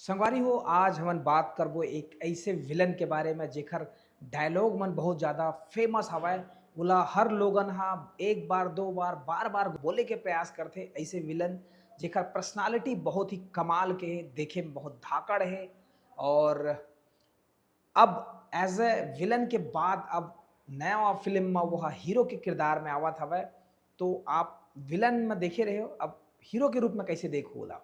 संगवारी हो, आज हमन बात करबो एक ऐसे विलन के बारे में जेकर डायलॉग मन बहुत ज़्यादा फेमस हवय। ओला हर लोगन हा एक बार दो बार बार बार बोले के प्रयास करथे। ऐसे विलन जेकर पर्सनालिटी बहुत ही कमाल के हे, देखे में बहुत धाकड़ है। और अब एज ए विलन के बाद अब नया फिल्म में वह हीरो के किरदार में आवत हवय। तो आप विलन में देखे रहे हो, अब हीरो के रूप में कैसे देखो ओला।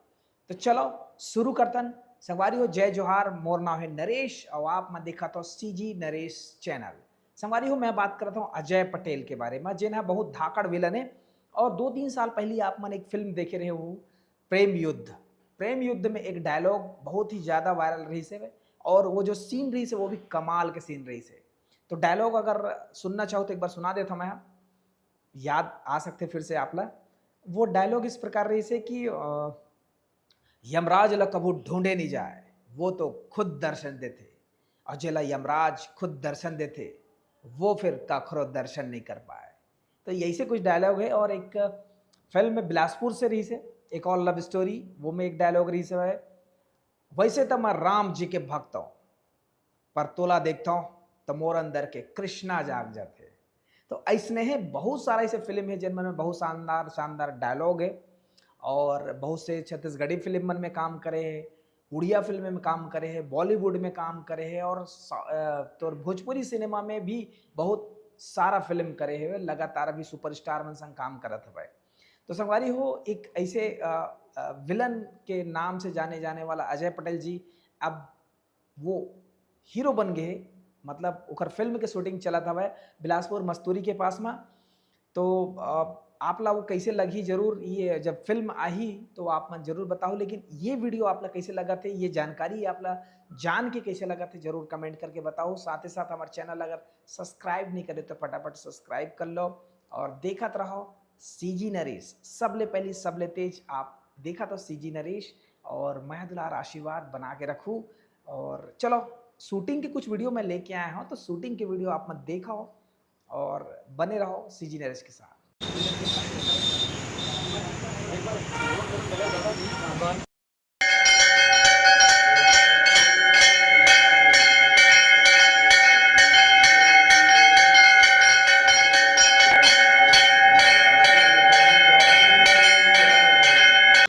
तो चलो शुरू करतन। संगवारी हो, जय जोहार। मोर नाम है नरेश और आप मैं देखा तो सीजी नरेश चैनल। संगवारी हो, मैं बात करता हूँ अजय पटेल के बारे में, जिन्हें बहुत धाकड़ विलन है। और 2-3 साल पहले आप मन एक फिल्म देखे रहे हो, प्रेम युद्ध। प्रेम युद्ध में एक डायलॉग बहुत ही ज़्यादा वायरल रही से, और वो जो सीन रही से वो भी कमाल के सीन रही से। तो डायलॉग अगर सुनना चाहो तो एक बार सुना देता मैं, याद आ सकते फिर से आप ला। वो डायलॉग इस प्रकार रही से कि यमराज ला कबू ढूंढे नहीं जाए, वो तो खुद दर्शन देते। और जेला यमराज खुद दर्शन देते, वो फिर कखरो दर्शन नहीं कर पाए। तो यही से कुछ डायलॉग है। और एक फिल्म में बिलासपुर से रही से एक और लव स्टोरी, वो में एक डायलॉग रही से है, वैसे तो मैं राम जी के भक्त हूँ, पर तोला देखता हूँ तो मोर अंदर के कृष्णा जाग जाते। तो ऐसने है बहुत सारा ऐसे फिल्म है जिनमें बहुत शानदार शानदार डायलॉग है। और बहुत से छत्तीसगढ़ी फिल्म में काम करे है, उड़िया फिल्म में काम करे है, बॉलीवुड में काम करे है, और तो भोजपुरी सिनेमा में भी बहुत सारा फिल्म करे है। लगातार अभी सुपरस्टार मन संग काम करत है। तो संगवारी हो, एक ऐसे विलन के नाम से जाने जाने वाला अजय पटेल जी अब वो हीरो बन गए। मतलब उकर फिल्म के शूटिंग चला था वह बिलासपुर मस्तूरी के पास में। तो आप ला वो कैसे लगी जरूर, ये जब फिल्म आई तो आप मन जरूर बताओ। लेकिन ये वीडियो आप ला कैसे लगा थे, ये जानकारी आप ला जान के कैसे लगा थे, जरूर कमेंट करके बताओ। साथ ही साथ हमारे चैनल अगर सब्सक्राइब नहीं करे तो फटाफट सब्सक्राइब कर लो और देखत रहो सीजी नरेश। सबले पहली सबले तेज आप देखा तो सीजी नरेश, और मैं दुलार आशीर्वाद बना के रखूँ। और चलो शूटिंग के कुछ वीडियो मैं लेके आया हूँ, तो शूटिंग के वीडियो आप मत देखा हो और बने रहो सीजी नरेश के साथ।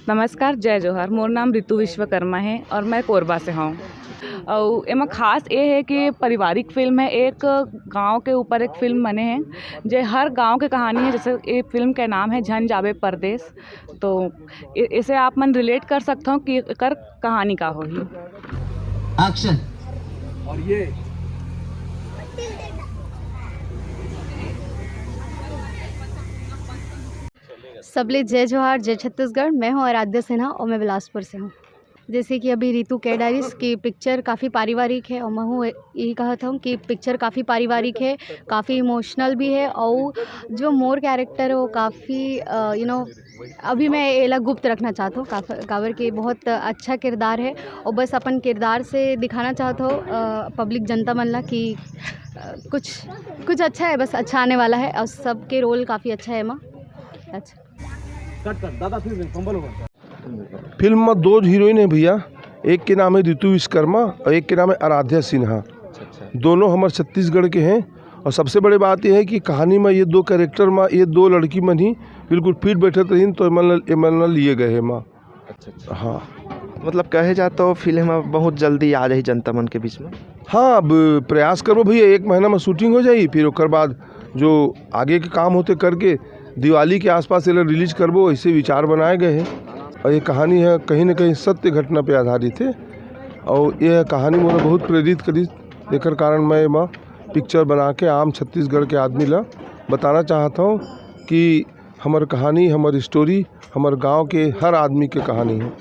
नमस्कार, जय जोहार। मोर नाम ऋतु विश्वकर्मा है और मैं कोरबा से हूँ। और एमा खास ये है कि पारिवारिक फिल्म है, एक गांव के ऊपर एक फिल्म बने हैं जो हर गांव की कहानी है। जैसे ये फिल्म का नाम है झन जाबे परदेस। तो इसे आप मन रिलेट कर सकते हो कि कर कहानी का होगी। एक्शन। और ये सबले जय जोहार, जय छत्तीसगढ़। मैं हूँ आराध्या सिन्हा और मैं बिलासपुर से हूँ। जैसे कि अभी ऋतु कह डारिस की पिक्चर काफ़ी पारिवारिक है, और मैं हूँ यही कहता हूँ कि पिक्चर काफ़ी पारिवारिक है, काफ़ी इमोशनल भी है। और जो मोर कैरेक्टर है वो काफ़ी अभी मैं एला गुप्त रखना चाहता हूँ काबर के बहुत अच्छा किरदार है। और बस अपन किरदार से दिखाना चाहता हूँ पब्लिक जनता मन ला कि कुछ अच्छा है, बस अच्छा आने वाला है। और सबके रोल काफ़ी अच्छा है। माँ अच्छा फिल्म में 2 हीरोइन है भैया, एक के नाम है ऋतु विश्वकर्मा और एक के नाम है आराध्या सिन्हा। दोनों हमारे छत्तीसगढ़ के हैं। और सबसे बड़ी बात यह है कि कहानी में ये 2 कैरेक्टर में ये 2 लड़की मन ही बिल्कुल फिट बैठे रही, तो मन लिए गए हैं माँ। अच्छा। हाँ, मतलब कहे जाता हो फिल्म बहुत जल्दी आ रही जनता मन के बीच में। हाँ, अब प्रयास करो भैया, 1 महीना में शूटिंग हो जाएगी, फिर उसके बाद जो आगे के काम होते करके दिवाली के आसपास ये रिलीज करबो, ऐसे विचार बनाए गए हैं। और ये कहानी है कहीं न कहीं सत्य घटना पे आधारित है। और यह कहानी मुझे बहुत प्रेरित करी, एकर कारण मैं माँ पिक्चर बना के आम छत्तीसगढ़ के आदमी ला बताना चाहता हूँ कि हमार कहानी, हमारी स्टोरी, हमारे गांव के हर आदमी की कहानी है।